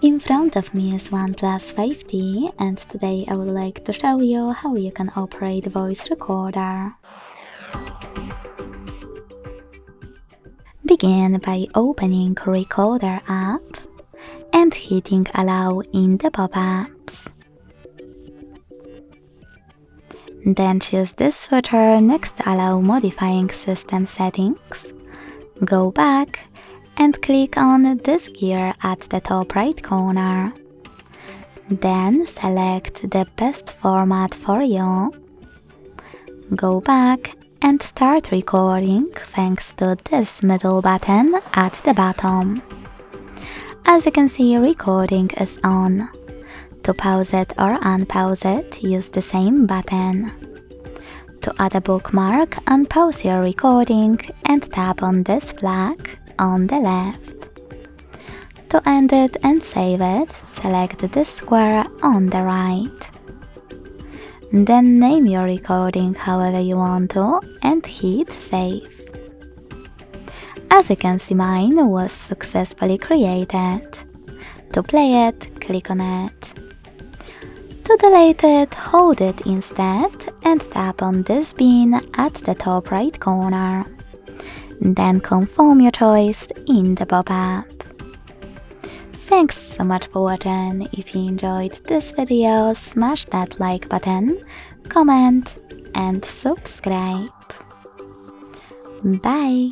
In front of me is OnePlus 5T, and today I would like to show you how you can operate voice recorder. Begin by opening Recorder app and hitting Allow in the pop-ups. Then choose this switcher next to Allow modifying system settings. Go back and click on this gear at the top right corner. Then select the best format for you. Go back and start recording thanks to this middle button at the bottom. As you can see, recording is on. To pause it or unpause it, use the same button. To add a bookmark, unpause your recording and tap on this flag on the left. To end it and save it, select this square on the right. Then name your recording however you want to and hit save. As you can see, mine was successfully created. To play it, click on it. To delete it, hold it instead and tap on this bin at the top right corner. Then confirm your choice in the pop-up. Thanks so much for watching. If you enjoyed this video, smash that like button, comment and subscribe. Bye!